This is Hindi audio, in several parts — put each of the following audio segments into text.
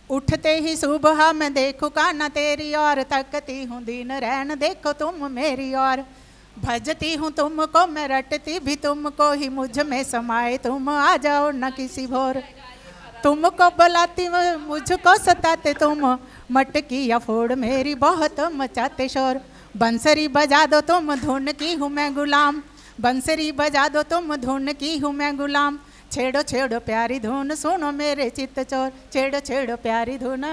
उठते ही सुबह मैं देखूं कान्हा तेरी और, तकती हूँ दिन रैन देखो तुम मेरी और। भजती हूँ तुमको मैं रटती भी तुमको ही, मुझ में समाए तुम आ जाओ न किसी भोर। तुमको बुलाती मुझको सताते तुम, मटकी या फोड़ मेरी बहुत मचाते शोर। बंसरी बजा दो तुम धुन की हूँ मैं गुलाम, बंसरी बजा दो तुम धुन की हूँ मैं गुलाम। छेड़ो छेड़ो प्यारी धुन सुनो मेरे चित्त चोर, छेड़ो छेड़ो प्यारी धुन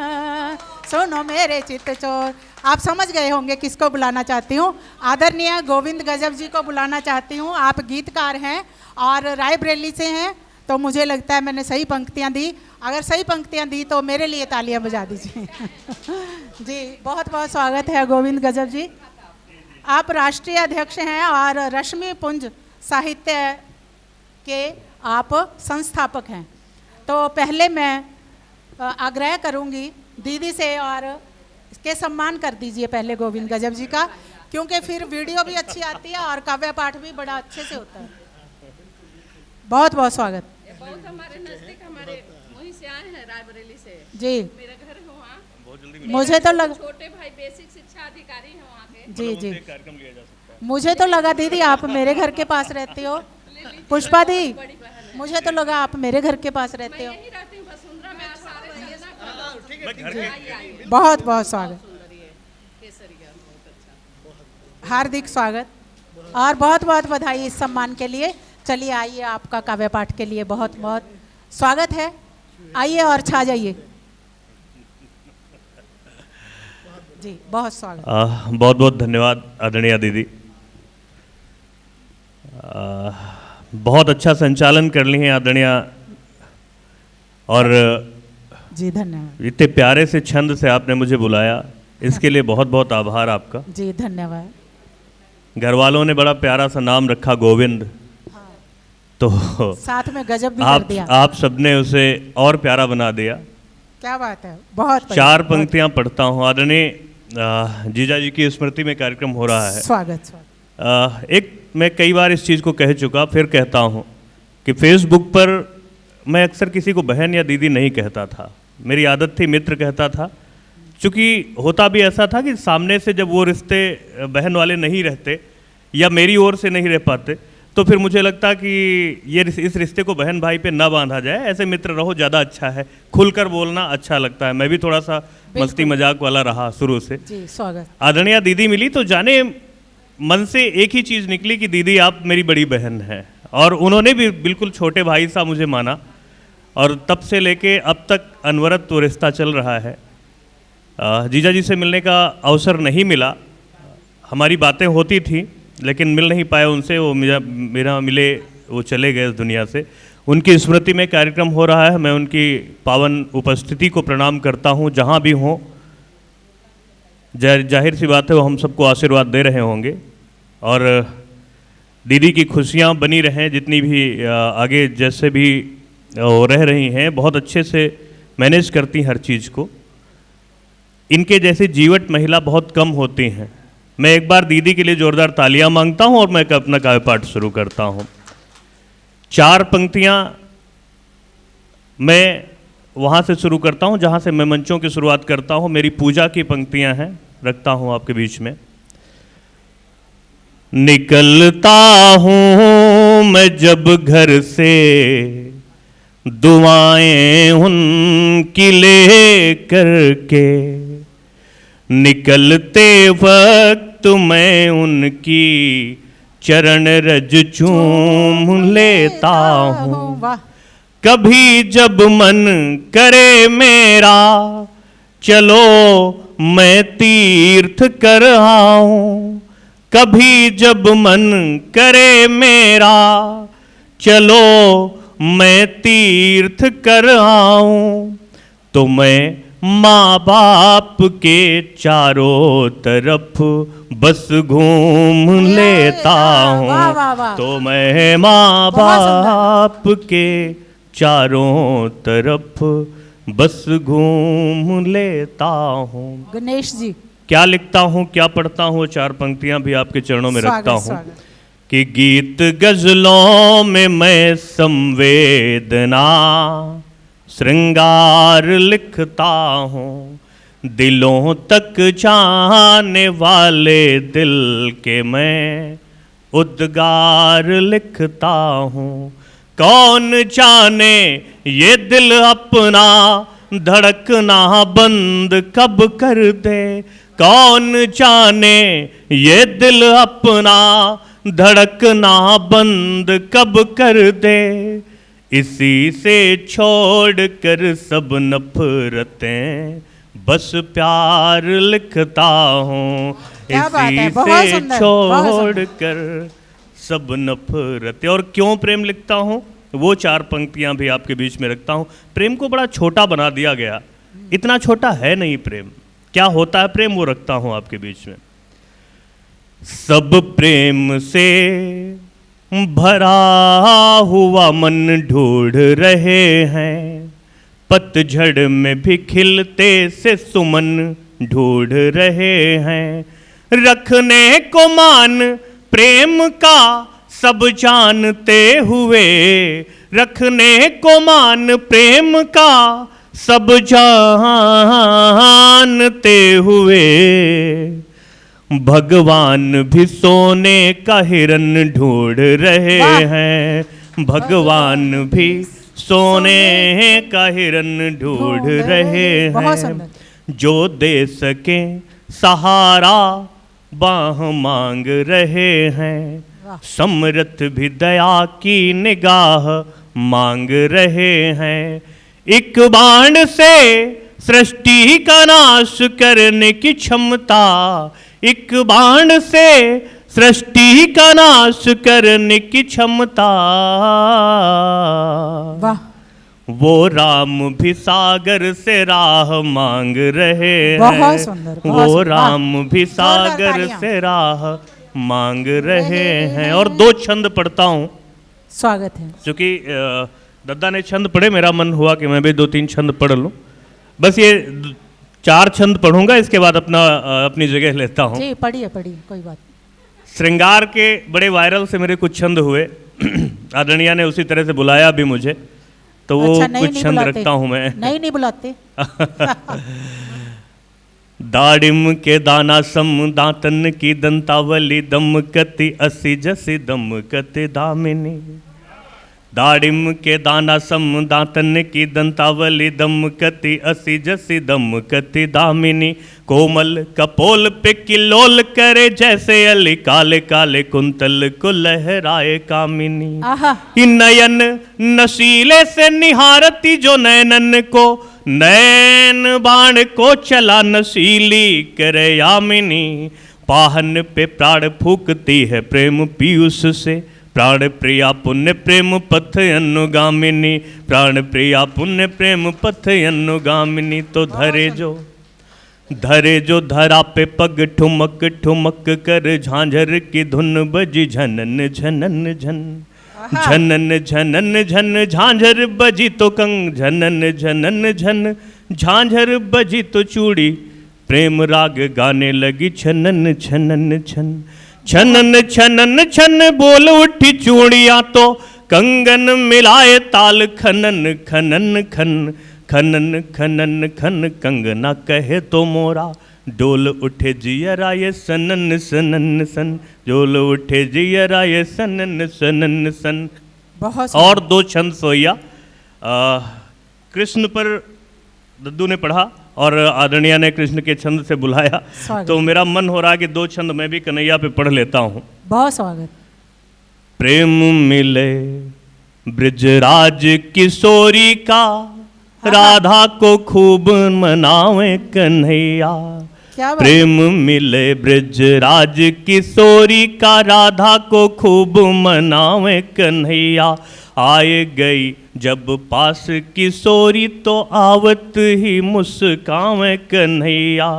सुनो मेरे चित्त चोर। आप समझ गए होंगे किसको बुलाना चाहती हूँ। आदरणीय गोविंद गजब जी को बुलाना चाहती हूँ। आप गीतकार हैं और रायबरेली से हैं, तो मुझे लगता है मैंने सही पंक्तियाँ दी। अगर सही पंक्तियाँ दी तो मेरे लिए तालियाँ बजा दीजिए। जी बहुत बहुत स्वागत है गोविंद गजब जी। आप राष्ट्रीय अध्यक्ष हैं और रश्मि पुंज साहित्य के आप संस्थापक हैं। तो पहले मैं आग्रह करूंगी दीदी से और इसके सम्मान कर दीजिए पहले गोविंद गजब जी का, क्योंकि फिर वीडियो भी अच्छी आती है और काव्य पाठ भी बड़ा अच्छे से होता है। बहुत बहुत स्वागत। बहुत हमारे नजदीक हमारे वहीं से आए हैं रायबरेली से। जी मेरा घर है वहाँ। बहुत जल्दी मुझे तो लगा छोटे भाई बेसिक शिक्षा अधिकारी हैं वहाँ के। जी जी मुझे तो लगा दीदी आप मेरे घर के पास रहती हो। पुष्पा दी मुझे तो लगा आप मेरे घर के पास रहते हो। बहुत बहुत स्वागत, हार्दिक स्वागत और बहुत बहुत बधाई इस सम्मान के लिए। चलिए आइए, आपका काव्य पाठ के लिए बहुत बहुत स्वागत है। आइए और छा जाइए। जी बहुत स्वागत। बहुत बहुत धन्यवाद आदरणीय दीदी। बहुत अच्छा संचालन कर ली है आदरणीय, और जी धन्यवाद। इतने प्यारे से छंद से आपने मुझे बुलाया, इसके लिए बहुत बहुत आभार आपका। जी धन्यवाद। घर वालों ने बड़ा प्यारा सा नाम रखा गोविंद, तो साथ में गजब भी कर दिया। आप सबने उसे और प्यारा बना दिया। क्या बात है। बहुत चार पंक्तियां पढ़ता हूँ। आदरणीय जीजा जी की स्मृति में कार्यक्रम हो रहा है। स्वागत स्वागत। एक मैं कई बार इस चीज़ को कह चुका, फिर कहता हूँ कि फेसबुक पर मैं अक्सर किसी को बहन या दीदी नहीं कहता था। मेरी आदत थी मित्र कहता था, चूँकि होता भी ऐसा था कि सामने से जब वो रिश्ते बहन वाले नहीं रहते या मेरी ओर से नहीं रह पाते, तो फिर मुझे लगता कि इस रिश्ते को बहन भाई पे ना बांधा जाए, ऐसे मित्र रहो ज़्यादा अच्छा है, खुलकर बोलना अच्छा लगता है। मैं भी थोड़ा सा मस्ती मजाक वाला रहा शुरू से। जी स्वागत। आदरणीय दीदी मिली तो जाने मन से एक ही चीज़ निकली कि दीदी आप मेरी बड़ी बहन हैं, और उन्होंने भी बिल्कुल छोटे भाई सा मुझे माना, और तब से लेके अब तक अनवरत तो रिश्ता चल रहा है। जीजा जी से मिलने का अवसर नहीं मिला, हमारी बातें होती थी लेकिन मिल नहीं पाए उनसे। वो मेरा मिले, वो चले गए इस दुनिया से। उनकी स्मृति में कार्यक्रम हो रहा है, मैं उनकी पावन उपस्थिति को प्रणाम करता हूँ। जहाँ भी हों, जाहिर सी बात है वो हम सबको आशीर्वाद दे रहे होंगे, और दीदी की खुशियाँ बनी रहें। जितनी भी आगे जैसे भी वो रह रही हैं, बहुत अच्छे से मैनेज करती हर चीज़ को। इनके जैसे जीवट महिला बहुत कम होती हैं। मैं एक बार दीदी के लिए जोरदार तालियां मांगता हूं और मैं अपना काव्य पाठ शुरू करता हूं। चार पंक्तियां मैं वहां से शुरू करता हूं जहां से मैं मंचों की शुरुआत करता हूं। मेरी पूजा की पंक्तियां हैं, रखता हूं आपके बीच में। निकलता हूं मैं जब घर से, दुआएं उनकी ले करके, निकलते वक्त मैं उनकी चरण रज चूम लेता हूँ। कभी जब मन करे मेरा, चलो मैं तीर्थ कर आऊं। कभी जब मन करे मेरा, चलो मैं तीर्थ कर आऊं। तो मैं माँ बाप के चारों तरफ बस घूम लेता हूँ। तो मैं माँ बाप के चारों तरफ बस घूम लेता हूँ। गणेश जी, क्या लिखता हूँ, क्या पढ़ता हूँ, चार पंक्तियाँ भी आपके चरणों में रखता हूँ कि गीत गजलों में मैं संवेदना श्रृंगार लिखता हूँ, दिलों तक जाने वाले दिल के मैं उद्गार लिखता हूँ। कौन जाने ये दिल अपना धड़कना बंद कब कर दे, कौन जाने ये दिल अपना धड़कना बंद कब कर दे। इसी से छोड़ कर सब नफरतें बस प्यार लिखता हूँ। इसी से छोड़ कर सब नफरतें। और क्यों प्रेम लिखता हूँ, वो 4 पंक्तियां भी आपके बीच में रखता हूँ। प्रेम को बड़ा छोटा बना दिया गया, इतना छोटा है नहीं प्रेम। क्या होता है प्रेम, वो रखता हूँ आपके बीच में। सब प्रेम से भरा हुआ मन ढूंढ रहे हैं, पतझड़ में भी खिलते से सुमन ढूंढ रहे हैं। रखने को मान प्रेम का सब जानते हुए, रखने को मान प्रेम का सब जानते हुए, भगवान भी सोने का हिरन ढूंढ रहे हैं। भगवान भी सोने का हिरन ढूंढ रहे हैं, जो दे सके सहारा बाह मांग रहे हैं। समर्थ भी दया की निगाह मांग रहे हैं। एक बाण से सृष्टि का नाश करने की क्षमता, एक बाण से सृष्टि का नाश करने की क्षमता, वाह। वो राम भी सागर से राह मांग रहे बहुत सुंदर, हैं। वो राम भी सागर से राह मांग रहे हैं। और 2 छंद पढ़ता हूँ, स्वागत है। क्योंकि दद्दा ने छंद पढ़े, मेरा मन हुआ कि मैं भी 2-3 छंद पढ़ लूँ। बस ये 4 छंद पढ़ूंगा, इसके बाद अपनी जगह लेता हूँ। जी पढ़िए पढ़िए, कोई बात। श्रृंगार के बड़े वायरल से मेरे कुछ छंद हुए, आदरणीय ने उसी तरह से बुलाया भी मुझे, तो वो अच्छा, कुछ छंद रखता हूँ मैं। नहीं बुलाते। दाड़िम के दाना सम दांतन की दंतावली, दमकती असी जसी दमकते दामिनी। दाड़िम के दाना सम दांतन की दंतावली, दमकती असी जसी दमकती दामिनी। कोमल कपोल पे किलोल करे, जैसे अली काले काले कुंतल को लहराए कामिनी। नयन नशीले से निहारती जो नैनन को, नैन बाण को चला नशीली करे यामिनी। पाहन पे प्राण फूकती है प्रेम पीयूष से, प्राण प्रिया पुण्य प्रेम पथ अनुगामिनी। प्राण प्रिया पुण्य प्रेम पथ अनुगामिनी। तो धरे जो धरा पे पग ठुमक ठुमक कर, झांझर की धुन बजी झनन झनन झन। झनन झनन झन झांझर बजी तो कंग, झनन झनन झन झांझर बजी तो चूड़ी। प्रेम राग गाने लगी छनन छनन छन। छनन छनन छन बोल उठी चूड़ियाँ तो, कंगन मिलाए ताल खनन खनन खन। खनन खनन खन कंगना कहे तो मोरा, डोल उठे जियरा ये सनन सनन सन। डोल उठे जियरा ये सनन सनन सन। बहुत। और 2 छंद सोया कृष्ण पर दद्दू ने पढ़ा और आदरणीय ने कृष्ण के छंद से बुलाया, तो मेरा मन हो रहा है कि 2 छंद मैं भी कन्हैया पे पढ़ लेता हूँ। बहुत स्वागत। प्रेम मिले ब्रिजराज किशोरी का, राधा को खूब मनावे कन्हैया। प्रेम मिले ब्रिजराज किशोरी का, राधा को खूब मनावे कन्हैया। आए गई जब पास किशोरी, तो आवत ही मुस्कावे कन्हैया।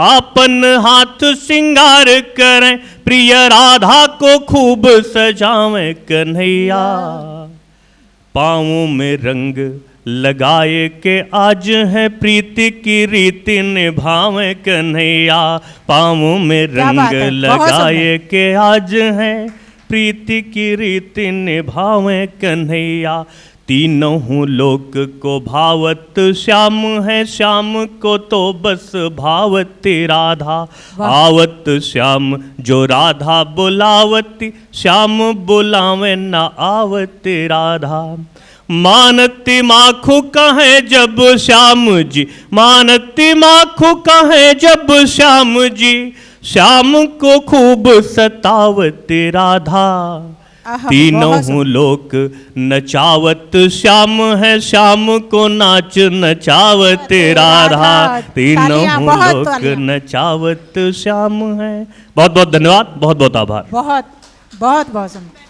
आपन हाथ सिंगार करें, प्रिय राधा को खूब सजावे कन्हैया। पाँवों में रंग लगाए के आज है प्रीति की रीति निभावे कन्हैया। पाँवों में रंग लगाए के आज है प्रीति की रीति निभावे कन्हैया। तीनों लोक को भावत श्याम है, श्याम को तो बस भावत राधा। आवत श्याम जो राधा बुलावती, श्याम बुलावे न आवत राधा। मानती माखू कहे जब श्याम जी, मानती माखू कहे जब श्याम जी, श्याम को खूब सतावत राधा। तीनों लोक नचावत श्याम है, श्याम को नाच नचावत राधा। तीनों लोक नचावत श्याम है। बहुत बहुत धन्यवाद, बहुत बहुत आभार। बहुत बहुत बहुत सुंदर।